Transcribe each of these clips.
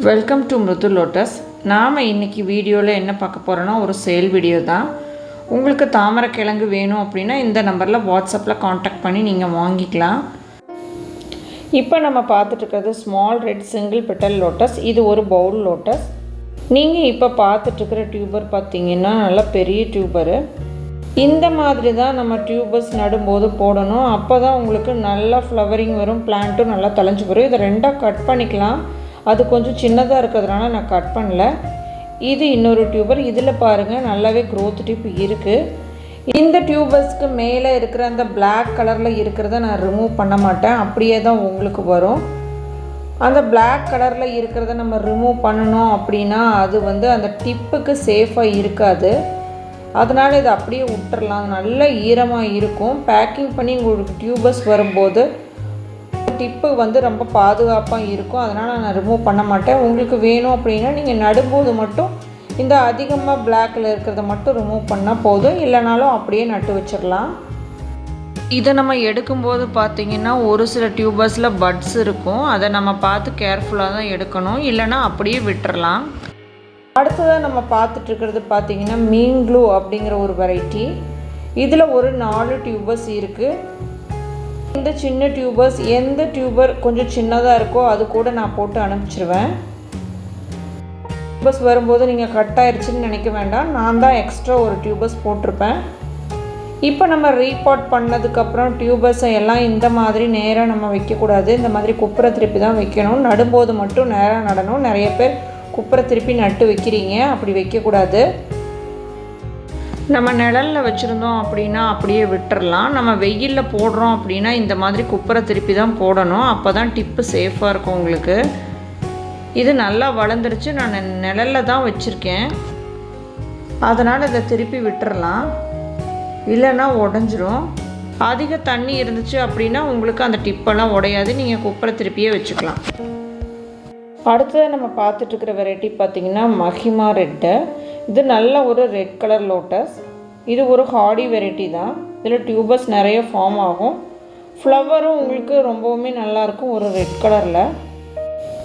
Welcome to மிருது lotus. நாம் இன்றைக்கி வீடியோவில் என்ன பார்க்க போகிறோன்னா ஒரு சேல் வீடியோ தான். உங்களுக்கு தாமரை கிழங்கு வேணும் அப்படின்னா இந்த நம்பரில் வாட்ஸ்அப்பில் காண்டாக்ட் பண்ணி நீங்கள் வாங்கிக்கலாம். இப்போ நம்ம பார்த்துட்ருக்கிறது small red single petal lotus. இது ஒரு பவுல் லோட்டஸ். நீங்கள் இப்போ பார்த்துட்ருக்கிற டியூபர் பார்த்திங்கன்னா நல்லா பெரிய டியூபரு. இந்த மாதிரி தான் நம்ம டியூபர்ஸ் நடும்போது போடணும். அப்போ தான் உங்களுக்கு நல்லா ஃப்ளவரிங் வரும், பிளான்ட்டும் நல்லா தழைஞ்சி வரும். இதை ரெண்டாக கட் பண்ணிக்கலாம். அது கொஞ்சம் சின்னதாக இருக்கிறதுனால நான் கட் பண்ணல. இது இன்னொரு டியூபர். இதில் பாருங்கள் நல்லாவே க்ரோத் டிப் இருக்குது. இந்த டியூபர்ஸ்க்கு மேலே இருக்கிற அந்த பிளாக் கலரில் இருக்கிறத நான் ரிமூவ் பண்ண மாட்டேன், அப்படியே தான் உங்களுக்கு வரும். அந்த பிளாக் கலரில் இருக்கிறத நம்ம ரிமூவ் பண்ணணும் அப்படின்னா அது அந்த டிப்புக்கு சேஃபாக இருக்காது. அதனால் இதை அப்படியே விட்டுறலாம். நல்ல ஈரமாக இருக்கும். பேக்கிங் பண்ணி உங்களுக்கு டியூபர்ஸ் வரும்போது டிப்பு ரொம்ப பாதுகாப்பாக இருக்கும். அதனால் நான் ரிமூவ் பண்ண மாட்டேன். உங்களுக்கு வேணும் அப்படின்னா நீங்கள் நடும்போது மட்டும் இந்த அதிகமாக பிளாக்கில் இருக்கிறத மட்டும் ரிமூவ் பண்ணால் போதும், இல்லைனாலும் அப்படியே நட்டு வச்சிடலாம். இதை நம்ம எடுக்கும்போது பார்த்திங்கன்னா ஒரு சில டியூபர்ஸில் பட்ஸ் இருக்கும். அதை நம்ம பார்த்து கேர்ஃபுல்லாக தான் எடுக்கணும், இல்லைனா அப்படியே விட்டுறலாம். அடுத்ததாக நம்ம பார்த்துட்ருக்கிறது பார்த்திங்கன்னா மீன் க்ளூ அப்படிங்கிற ஒரு வெரைட்டி. இதில் ஒரு 4 டியூபர்ஸ் இருக்குது. இந்த சின்ன டியூபர்ஸ் எந்த டியூபர் கொஞ்சம் சின்னதாக இருக்கோ அது கூட நான் போட்டு அனுப்பிச்சிருவேன். டியூபர்ஸ் வரும்போது நீங்கள் கட் ஆயிடுச்சுன்னு நினைக்க வேண்டாம், நான் தான் எக்ஸ்ட்ரா ஒரு டியூபர்ஸ் போட்டிருப்பேன். இப்போ நம்ம ரீபாட் பண்ணதுக்கப்புறம் டியூபர்ஸை எல்லாம் இந்த மாதிரி நேராக நம்ம வைக்கக்கூடாது. இந்த மாதிரி குப்புரை திருப்பி தான் வைக்கணும். நடும்போது மட்டும் நேராக நடணும். நிறைய பேர் குப்புரை திருப்பி நட்டு வைக்கிறீங்க, அப்படி வைக்கக்கூடாது. நம்ம நிழலில் வச்சுருந்தோம் அப்படின்னா அப்படியே விட்டுறலாம். நம்ம வெயிலில் போடுறோம் அப்படின்னா இந்த மாதிரி குப்புரை திருப்பி தான் போடணும். அப்போ தான் டிப்பு சேஃபாக இருக்கும் உங்களுக்கு. இது நல்லா வளர்ந்துருச்சு. நான் நிழலில் தான் வச்சுருக்கேன், அதனால் இதை திருப்பி விட்டுறலாம், இல்லைன்னா உடஞ்சிரும். அதிக தண்ணி இருந்துச்சு அப்படின்னா உங்களுக்கு அந்த டிப்பெல்லாம் உடையாது. நீங்கள் குப்புரை திருப்பியே வச்சுக்கலாம். அடுத்தது நம்ம பார்த்துட்ருக்கிற வெரைட்டி பார்த்திங்கன்னா மஹிமா ரெட்டு. இது நல்ல ஒரு ரெட் கலர் லோட்டஸ். இது ஒரு ஹார்டி வெரைட்டி தான். இதில் டியூபர்ஸ் நிறைய ஃபார்ம் ஆகும். ஃப்ளவரும் உங்களுக்கு ரொம்பவுமே நல்லாயிருக்கும் ஒரு ரெட் கலரில்.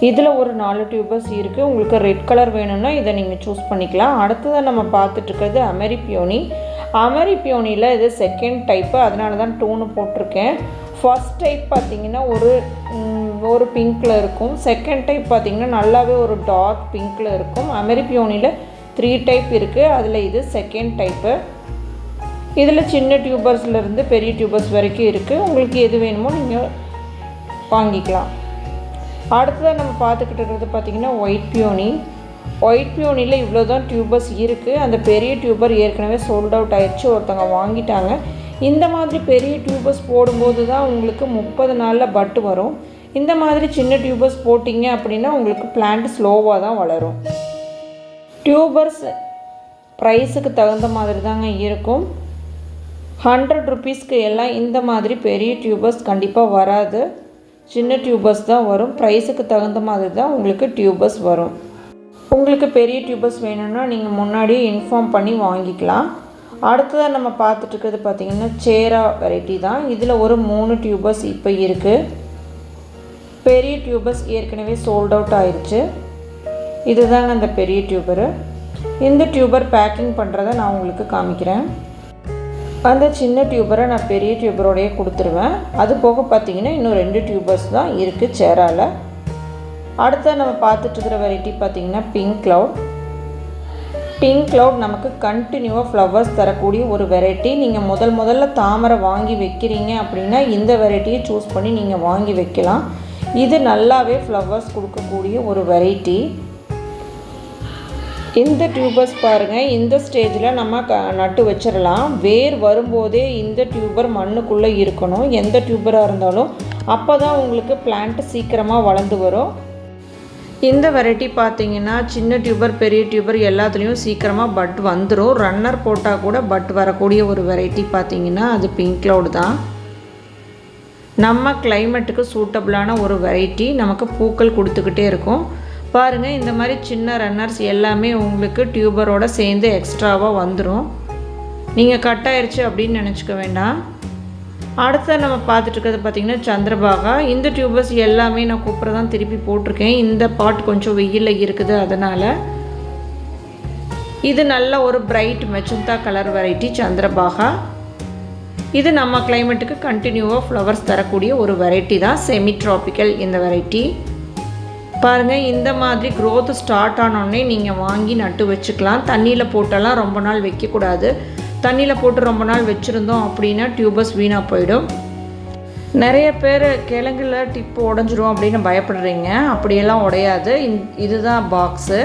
இதில் ஒரு 4 டியூபர்ஸ் இருக்குது. உங்களுக்கு ரெட் கலர் வேணும்னா இதை நீங்கள் சூஸ் பண்ணிக்கலாம். அடுத்ததாக நம்ம பார்த்துட்ருக்கிறது அமெரிபியோனி. அமெரிபியோனியில் இது செகண்ட் டைப்பு, அதனால தான் டூனு போட்டிருக்கேன். ஃபர்ஸ்ட் டைப் பார்த்திங்கன்னா ஒரு பிங்க்கில் இருக்கும். செகண்ட் டைப் பார்த்திங்கன்னா நல்லாவே ஒரு டார்க் பிங்க்கில் இருக்கும். அமெரிபியோனியில் 3 டைப் இருக்குது. அதில் இது செகண்ட் டைப்பு. இதில் சின்ன டியூபர்ஸ்லேருந்து பெரிய டியூபர்ஸ் வரைக்கும் இருக்குது. உங்களுக்கு எது வேணுமோ நீங்கள் வாங்கிக்கலாம். அடுத்ததாக நம்ம பார்த்துக்கிட்டு இருக்கிறது பார்த்திங்கன்னா ஒயிட் பியோனி. ஒயிட் பியோனியில் இவ்வளோ தான் டியூபர்ஸ் இருக்குது. அந்த பெரிய டியூபர் ஏற்கனவே சோல்ட் அவுட் ஆயிடுச்சு, ஒருத்தவங்க வாங்கிட்டாங்க. இந்த மாதிரி பெரிய டியூபர்ஸ் போடும்போது தான் உங்களுக்கு 30 நாளில் பட்டு வரும். இந்த மாதிரி சின்ன டியூபர்ஸ் போட்டிங்க அப்படின்னா உங்களுக்கு பிளான்ட் ஸ்லோவாக தான் வளரும். டியூபர்ஸ் ப்ரைஸுக்கு தகுந்த மாதிரி தாங்க இருக்கும். 100 ருபீஸ்க்கு எல்லாம் இந்த மாதிரி பெரிய டியூபர்ஸ் கண்டிப்பாக வராது. சின்ன டியூபர்ஸ் தான் வரும். ப்ரைஸுக்கு தகுந்த மாதிரி தான் உங்களுக்கு டியூபர்ஸ் வரும். உங்களுக்கு பெரிய டியூபர்ஸ் வேணும்னா நீங்கள் முன்னாடியே இன்ஃபார்ம் பண்ணி வாங்கிக்கலாம். அடுத்ததாக நம்ம பார்த்துட்ருக்கிறது பார்த்திங்கன்னா சேரா வெரைட்டி தான். இதில் ஒரு 3 டியூபர்ஸ் இப்போ இருக்குது. பெரிய டியூபர்ஸ் ஏற்கனவே சோல்ட் அவுட் ஆயிடுச்சு. இதுதாங்க அந்த பெரிய டியூபரு. இந்த டியூபர் பேக்கிங் பண்ணுறதை நான் உங்களுக்கு காமிக்கிறேன். அந்த சின்ன டியூபரை நான் பெரிய டியூபரோடையே கொடுத்துருவேன். அது போக பார்த்திங்கன்னா இன்னும் 2 டியூபர்ஸ் தான் இருக்குது சேராவில். அடுத்த நம்ம பார்த்துட்ருக்கிற வெரைட்டி பார்த்திங்கன்னா பிங்க் க்ளவுட். பிங்க் க்ளவுட் நமக்கு கண்டினியூவாக ஃப்ளவர்ஸ் தரக்கூடிய ஒரு வெரைட்டி. நீங்கள் முதல்ல தாமரை வாங்கி வைக்கிறீங்க அப்படின்னா இந்த வெரைட்டியை சூஸ் பண்ணி நீங்கள் வாங்கி வைக்கலாம். இது நல்லாவே ஃப்ளவர்ஸ் கொடுக்கக்கூடிய ஒரு வெரைட்டி. இந்த டியூபர்ஸ் பாருங்கள், இந்த ஸ்டேஜில் நம்ம நட்டு வச்சிடலாம். வேர் வரும்போதே இந்த டியூபர் மண்ணுக்குள்ளே இருக்கணும், எந்த டியூபராக இருந்தாலும். அப்போ தான் உங்களுக்கு பிளான்ட் சீக்கிரமாக வளர்ந்து வரும். இந்த வெரைட்டி பார்த்திங்கன்னா சின்ன டியூபர் பெரிய டியூபர் எல்லாத்துலேயும் சீக்கிரமாக பட் வந்துடும். ரன்னர் போட்டால் கூட பட் வரக்கூடிய ஒரு வெரைட்டி பார்த்திங்கன்னா அது பிங்க் க்ளவுட் தான். நம்ம கிளைமேட்டுக்கு சூட்டபிளான ஒரு வெரைட்டி. நமக்கு பூக்கள் கொடுத்துக்கிட்டே இருக்கும். பாருங்கள், இந்த மாதிரி சின்ன ரன்னர்ஸ் எல்லாமே உங்களுக்கு டியூபரோடு சேர்ந்து எக்ஸ்ட்ராவாக வந்துடும். நீங்கள் கட் ஆயிடுச்சு அப்படின்னு நினச்சிக்க வேண்டாம். அடுத்த நம்ம பார்த்துட்டு இருக்கிறது பார்த்திங்கன்னா சந்திரபாகா. இந்த டியூபர்ஸ் எல்லாமே நான் குப்பரை தான் திருப்பி போட்டிருக்கேன். இந்த பாட் கொஞ்சம் வெயிலில் இருக்குது, அதனால். இது நல்ல ஒரு bright magenta colour variety Chandrabhaga. இது நம்ம கிளைமேட்டுக்கு கண்டினியூவாக ஃப்ளவர்ஸ் தரக்கூடிய ஒரு வெரைட்டி தான், செமி ட்ராபிக்கல் இந்த வெரைட்டி. பாருங்கள், இந்த மாதிரி க்ரோத் ஸ்டார்ட் ஆனோடனே நீங்கள் வாங்கி நட்டு வச்சுக்கலாம். தண்ணியில் போட்டெல்லாம் ரொம்ப நாள் வைக்கக்கூடாது. தண்ணியில் போட்டு ரொம்ப நாள் வச்சுருந்தோம் அப்படின்னா டியூபர்ஸ் வீணாக போயிடும். நிறைய பேர் கிழங்குல டிப்பு உடஞ்சிரும் அப்படின்னு பயப்படுறீங்க. அப்படியெல்லாம் உடையாது. இதுதான் பாக்ஸு,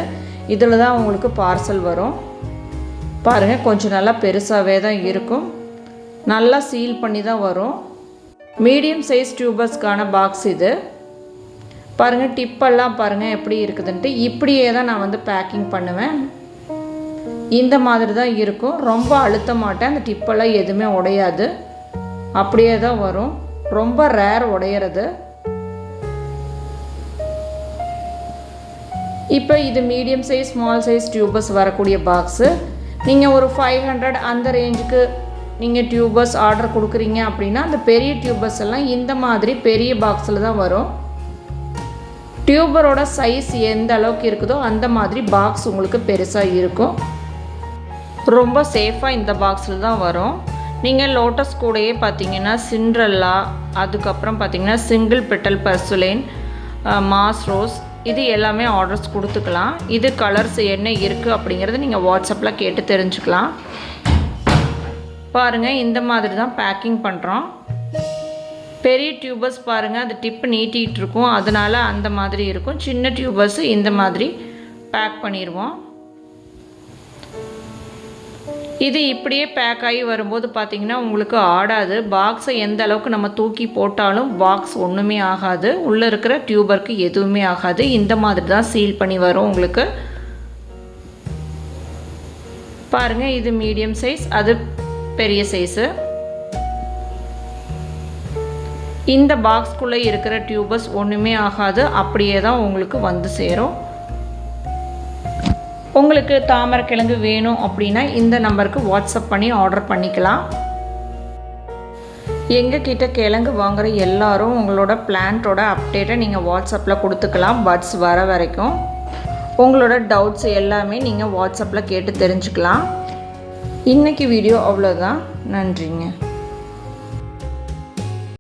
இதில் தான் உங்களுக்கு பார்சல் வரும். பாருங்கள், கொஞ்சம் நல்லா பெருசாகவே தான் இருக்கும். நல்லா சீல் பண்ணி தான் வரும். மீடியம் சைஸ் டியூபர்ஸ்க்கான பாக்ஸ் இது. பாருங்கள், டிப்பெல்லாம் பாருங்கள் எப்படி இருக்குதுன்ட்டு. இப்படியே தான் நான் பேக்கிங் பண்ணுவேன். இந்த மாதிரி தான் இருக்கும். ரொம்ப அழுத்த மாட்டேன். அந்த டிப்பெல்லாம் எதுவுமே உடையாது, அப்படியே தான் வரும். ரொம்ப ரேர் உடையிறது. இப்போ இது medium size small size tubers வரக்கூடிய பாக்ஸு. நீங்கள் ஒரு 500 அந்த ரேஞ்சுக்கு நீங்கள் டியூபர்ஸ் ஆர்டர் கொடுக்குறீங்க அப்படின்னா அந்த பெரிய டியூபர்ஸ் எல்லாம் இந்த மாதிரி பெரிய பாக்ஸில் தான் வரும். டியூபரோட சைஸ் எந்த அளவுக்கு இருக்குதோ அந்த மாதிரி பாக்ஸ் உங்களுக்கு பெருசாக இருக்கும். ரொம்ப சேஃபாக இந்த பாக்ஸில் தான் வரும். நீங்கள் லோட்டஸ் கூடயே பார்த்தீங்கன்னா சிண்ட்ரெல்லா, அதுக்கப்புறம் பார்த்தீங்கன்னா சிங்கிள் பெட்டல் பர்சுலைன், மாஸ் ரோஸ், இது எல்லாமே ஆர்டர்ஸ் கொடுத்துக்கலாம். இது கலர்ஸ் என்ன இருக்குது அப்படிங்கிறது நீங்கள் வாட்ஸ்அப்பில் கேட்டு தெரிஞ்சுக்கலாம். பாருங்கள், இந்த மாதிரி தான் பேக்கிங் பண்ணுறோம். பெரிய டியூபர்ஸ் பாருங்கள், அது டிப்பு நீட்டிகிட்டு இருக்கும், அதனால் அந்த மாதிரி இருக்கும். சின்ன டியூபர்ஸ் இந்த மாதிரி பேக் பண்ணிடுவோம். இது இப்படியே பேக் ஆகி வரும்போது பார்த்திங்கன்னா உங்களுக்கு ஆடாது. பாக்ஸை எந்த அளவுக்கு நம்ம தூக்கி போட்டாலும் பாக்ஸ் ஒன்றுமே ஆகாது. உள்ளே இருக்கிற டியூபருக்கு எதுவுமே ஆகாது. இந்த மாதிரி தான் சீல் பண்ணி வரும் உங்களுக்கு. பாருங்கள், இது மீடியம் சைஸ், அது பெரிய சைஸு. இந்த பாக்ஸ்குள்ளே இருக்கிற டியூபர்ஸ் ஒன்றுமே ஆகாது, அப்படியே தான் உங்களுக்கு வந்து சேரும். உங்களுக்கு தாமரை கிழங்கு வேணும் அப்படின்னா இந்த நம்பருக்கு வாட்ஸ்அப் பண்ணி ஆர்டர் பண்ணிக்கலாம். எங்ககிட்ட கிழங்கு வாங்குகிற எல்லாரும் உங்களோட பிளான்ட்டோட அப்டேட்டை நீங்கள் வாட்ஸ்அப்பில் கொடுத்துக்கலாம். பட்ஸ் வர வரைக்கும் உங்களோட டவுட்ஸ் எல்லாமே நீங்கள் வாட்ஸ்அப்பில் கேட்டு தெரிஞ்சுக்கலாம். இன்றைக்கி வீடியோ அவ்வளோதான். நன்றிங்க.